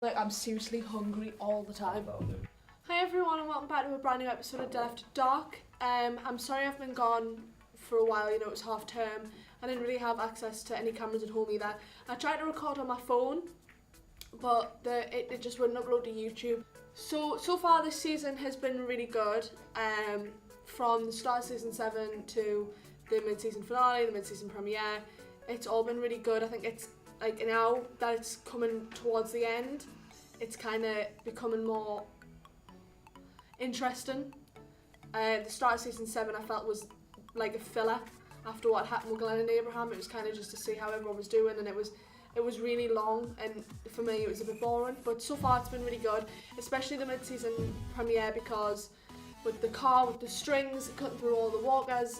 Like, I'm seriously hungry all the time. Hi everyone and welcome back to a brand new episode of Dead After Dark. I'm sorry I've been gone for a while, you know, it was half term. I didn't really have access to any cameras at home either. I tried to record on my phone, but it just wouldn't upload to YouTube. So far this season has been really good. From the start of season 7 to the mid-season finale, the mid-season premiere, it's all been really good. I think it's like now that it's coming towards the end, it's kind of becoming more interesting. The start of season 7 I felt was like a filler after what happened with Glenn and Abraham. It was kind of just to see how everyone was doing, and it was really long, and for me it was a bit boring. But so far it's been really good, especially the mid-season premiere, because with the car with the strings cutting through all the walkers,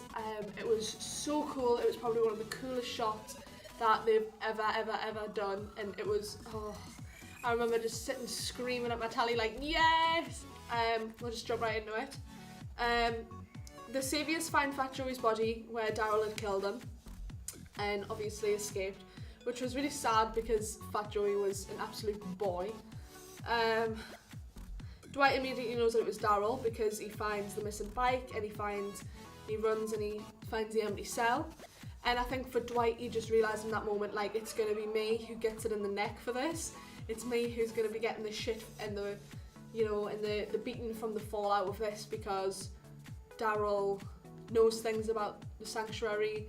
it was so cool. It was probably one of the coolest shots that they've ever done, and it was, I remember just sitting screaming at my telly like, yes! We'll just jump right into it. The Saviours find Fat Joey's body where Daryl had killed him, and obviously escaped, which was really sad because Fat Joey was an absolute boy. Dwight immediately knows that it was Daryl because he finds the missing bike, and he runs and he finds the empty cell. And I think for Dwight, he just realised in that moment, like, it's going to be me who gets it in the neck for this. It's me who's going to be getting the shit and the, you know, and the beating from the fallout of this, because Daryl knows things about the sanctuary.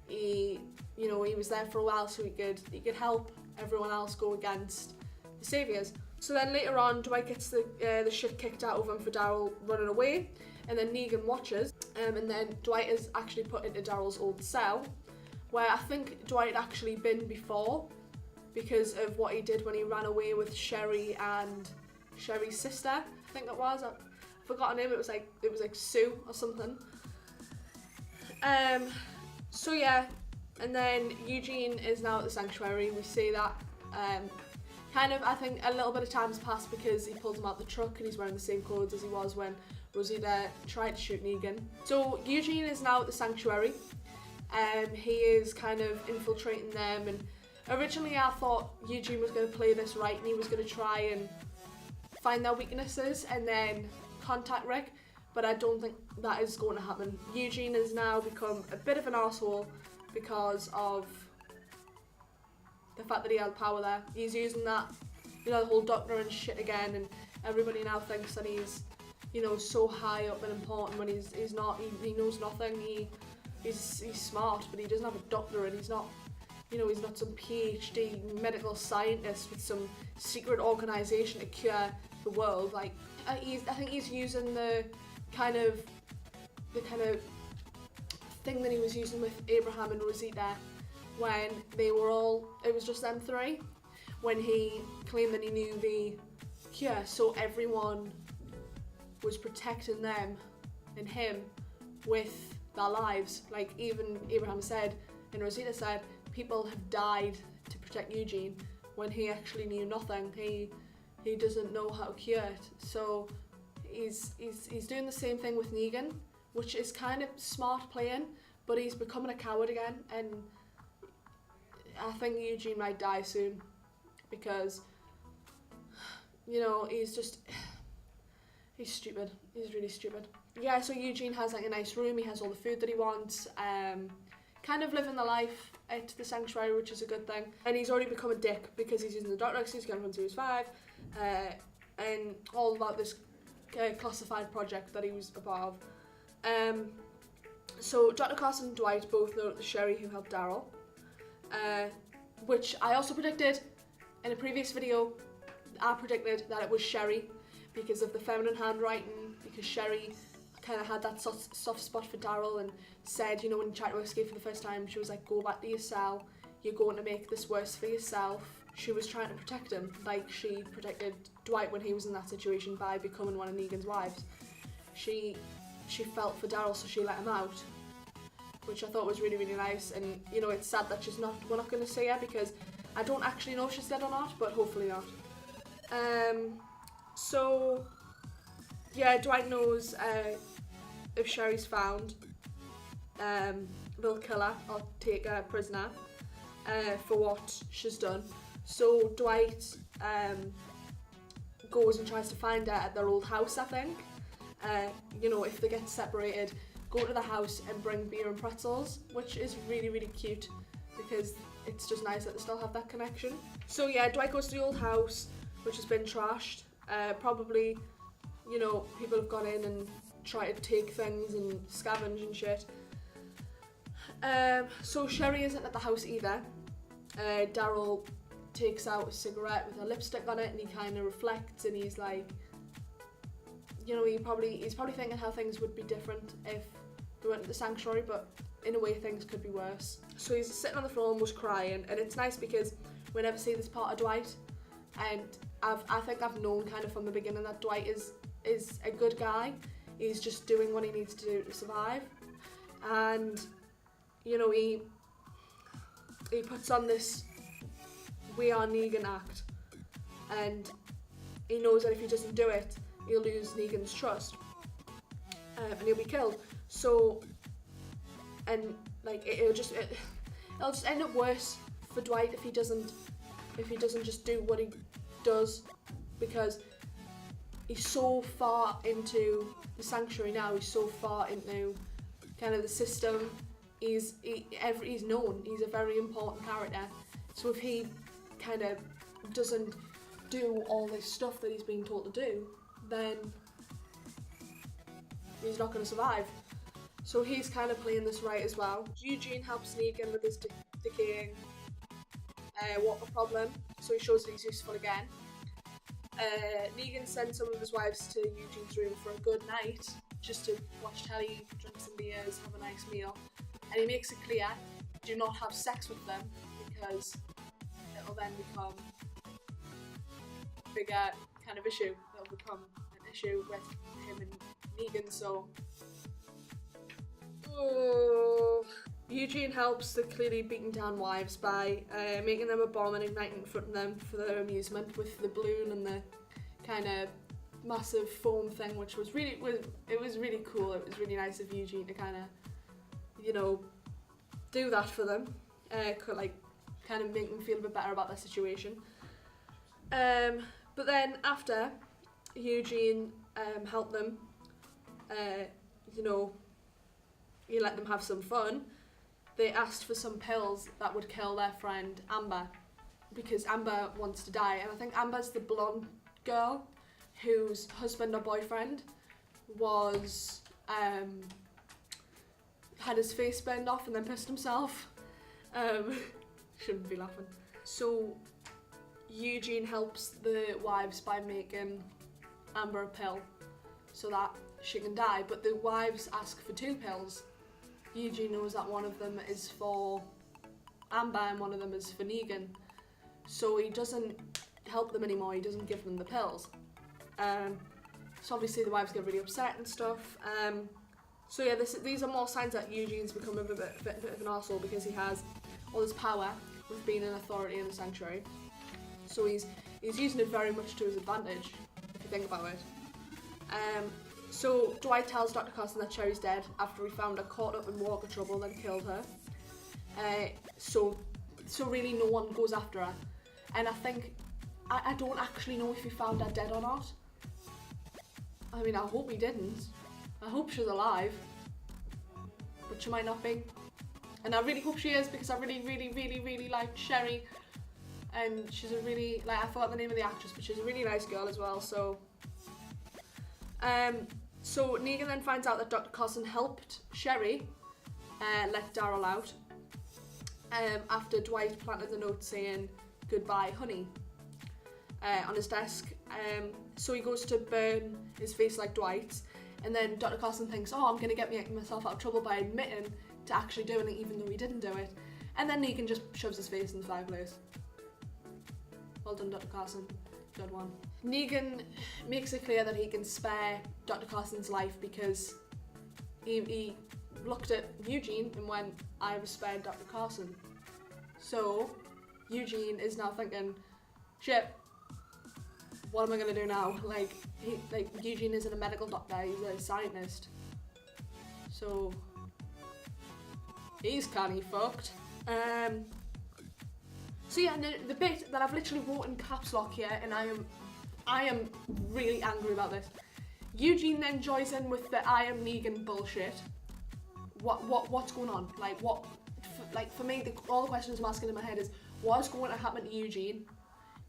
He was there for a while, so he could help everyone else go against the Saviours. So then later on, Dwight gets the shit kicked out of him for Daryl running away, and then Negan watches, and then Dwight is actually put into Daryl's old cell, where I think Dwight had actually been before because of what he did when he ran away with Sherry and Sherry's sister, I think it was. I forgot her name. It was like Sue or something. So yeah, and then Eugene is now at the sanctuary. We see that. Kind of, I think a little bit of time has passed because he pulls him out the truck and he's wearing the same clothes as he was when Rosita tried to shoot Negan. So Eugene is now at the sanctuary. He is kind of infiltrating them, and originally I thought Eugene was going to play this right and he was going to try and find their weaknesses and then contact Rick, but I don't think that is going to happen. Eugene has now become a bit of an arsehole because of the fact that he had power there. He's using that, you know, the whole doctor and shit again, and everybody now thinks that he's, you know, so high up and important when he's not. He knows nothing. He's smart, but he doesn't have a doctorate. He's not, you know, he's not some PhD medical scientist with some secret organisation to cure the world. Like, I think he's using the kind of thing that he was using with Abraham and Rosita when they were all, it was just them three, when he claimed that he knew the cure, so everyone was protecting them and him with their lives. Like, even Abraham said and Rosita said, people have died to protect Eugene, when he actually knew nothing. He doesn't know how to cure it. So he's doing the same thing with Negan, which is kind of smart playing, but he's becoming a coward again, and I think Eugene might die soon because, you know, he's stupid. He's really stupid. Yeah, so Eugene has like a nice room, he has all the food that he wants, kind of living the life at the sanctuary, which is a good thing. And he's already become a dick because he's using the Doctor X, he's going from Series 5, and all about this classified project that he was a part of. So Dr. Carson and Dwight both know the Sherry who helped Daryl, which I also predicted in a previous video. I predicted that it was Sherry because of the feminine handwriting, because Sherry kind of had that soft spot for Daryl and said, you know, when he tried to escape for the first time, she was like, go back to your cell, you're going to make this worse for yourself. She was trying to protect him, like she protected Dwight when he was in that situation by becoming one of Negan's wives. She felt for Daryl, so she let him out, which I thought was really, really nice. And, you know, it's sad that we're not going to see her, because I don't actually know if she's dead or not, but hopefully not. So yeah, Dwight knows if Sherry's found, they'll kill her or take her prisoner for what she's done. So Dwight goes and tries to find her at their old house, I think. You know, if they get separated, go to the house and bring beer and pretzels, which is really, really cute because it's just nice that they still have that connection. So yeah, Dwight goes to the old house, which has been trashed. Probably, you know, people have gone in and tried to take things and scavenge and shit. So Sherry isn't at the house either. Daryl takes out a cigarette with a lipstick on it and he kind of reflects and he's like, you know, he's probably thinking how things would be different if they went to the sanctuary, but in a way things could be worse. So he's sitting on the floor almost crying, and it's nice because we never see this part of Dwight, and I think I've known kind of from the beginning that Dwight is a good guy. He's just doing what he needs to do to survive, and you know, he puts on this "We Are Negan" act, and he knows that if he doesn't do it, he'll lose Negan's trust, and he'll be killed. So, and like it'll just end up worse for Dwight if he doesn't just do what he does, because he's so far into the sanctuary now. He's so far into kind of the system. He's known. He's a very important character. So if he kind of doesn't do all this stuff that he's being told to do, then he's not going to survive. So he's kind of playing this right as well. Eugene helps Negan with his decaying water problem, so he shows that he's useful again. Negan sends some of his wives to Eugene's room for a good night, just to watch telly, drink some beers, have a nice meal. And he makes it clear, do not have sex with them, because it'll then become a bigger kind of issue. It'll become an issue with him and Negan, so... Oh. Eugene helps the clearly beaten down wives by making them a bomb and igniting in front of them for their amusement with the balloon and the kind of massive foam thing, which was really cool. It was really nice of Eugene to kind of, you know, do that for them, kind of make them feel a bit better about their situation. But then after Eugene helped them, you know, he let them have some fun. They asked for some pills that would kill their friend Amber, because Amber wants to die, and I think Amber's the blonde girl whose husband or boyfriend was had his face burned off and then pissed himself. Shouldn't be laughing. So Eugene helps the wives by making Amber a pill so that she can die, but the wives ask for 2 pills. Eugene knows that one of them is for Amber and one of them is for Negan, so he doesn't help them anymore, he doesn't give them the pills. So obviously the wives get really upset and stuff. So yeah, these are more signs that Eugene's become a bit of an arsehole, because he has all this power with being an authority in the sanctuary. So he's using it very much to his advantage, if you think about it. So Dwight tells Dr. Carson that Sherry's dead after he found her caught up in water trouble that killed her. So really no one goes after her. And I think, I don't actually know if he found her dead or not. I mean, I hope he didn't. I hope she's alive. But she might not be. And I really hope she is, because I really like Sherry. And she's a really, I forgot the name of the actress, but she's a really nice girl as well, so... So Negan then finds out that Dr. Carson helped Sherry let Daryl out after Dwight planted the note saying "Goodbye, honey" on his desk. So he goes to burn his face like Dwight's, and then Dr. Carson thinks, oh, I'm going to get myself out of trouble by admitting to actually doing it even though he didn't do it. And then Negan just shoves his face in the fireplace. Well done, Dr. Carson. Good one. Negan makes it clear that he can spare Dr. Carson's life because he looked at Eugene and went, I have spared Dr. Carson. So Eugene is now thinking, shit, what am I going to do now? Eugene isn't a medical doctor, he's a scientist. So he's kinda fucked. So yeah, the bit that I've literally wrote in caps lock here, and I am I am really angry about this. Eugene then joins in with the I am Negan bullshit. What's going on? Like what? Like for me, all the questions I'm asking in my head is, what's going to happen to Eugene?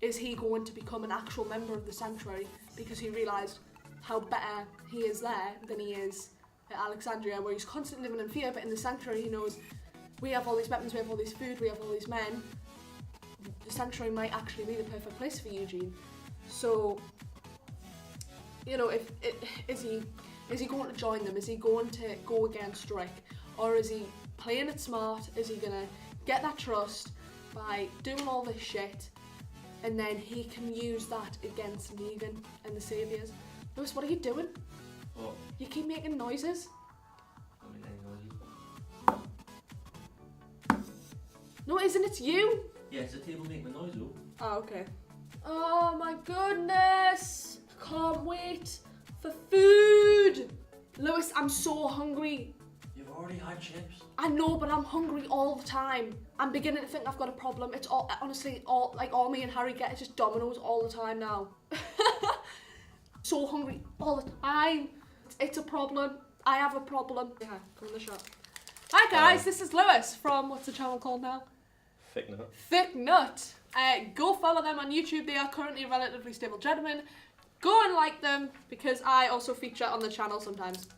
Is he going to become an actual member of the Sanctuary because he realised how better he is there than he is at Alexandria, where he's constantly living in fear, but in the Sanctuary he knows we have all these weapons, we have all this food, we have all these men. The Sanctuary might actually be the perfect place for Eugene. So, you know, is he going to join them? Is he going to go against Rick? Or is he playing it smart? Is he going to get that trust by doing all this shit, and then he can use that against Negan and the Saviors? Lewis, what are you doing? What? You keep making noises. I mean, any noises. No, it isn't. It's you. Yeah, it's the table making the noise, though. Oh, okay. Oh my goodness. I can't wait for food. Lewis, I'm so hungry. You've already had chips. I know, but I'm hungry all the time. I'm beginning to think I've got a problem. It's all, honestly, all me and Harry get is just Dominoes all the time now. So hungry all the time. It's a problem. I have a problem. Yeah, come in the shop. Hi guys, this is Lewis from, what's the channel called now? Thick Nut. Thick Nut. Go follow them on YouTube. They are currently relatively stable gentlemen. Go and like them because I also feature on the channel sometimes.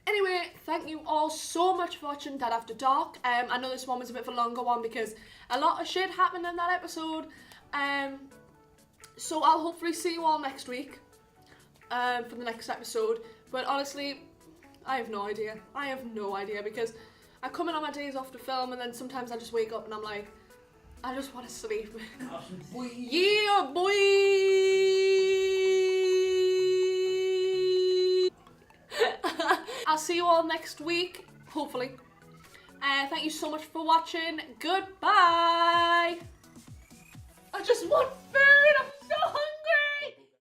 Anyway, thank you all so much for watching Dead After Dark. I know this one was a bit of a longer one because a lot of shit happened in that episode. So I'll hopefully see you all next week for the next episode. But honestly, I have no idea. I have no idea because I come in on my days off to film and then sometimes I just wake up and I'm like, I just want to sleep. Yeah, boy! I'll see you all next week, hopefully. Thank you so much for watching. Goodbye!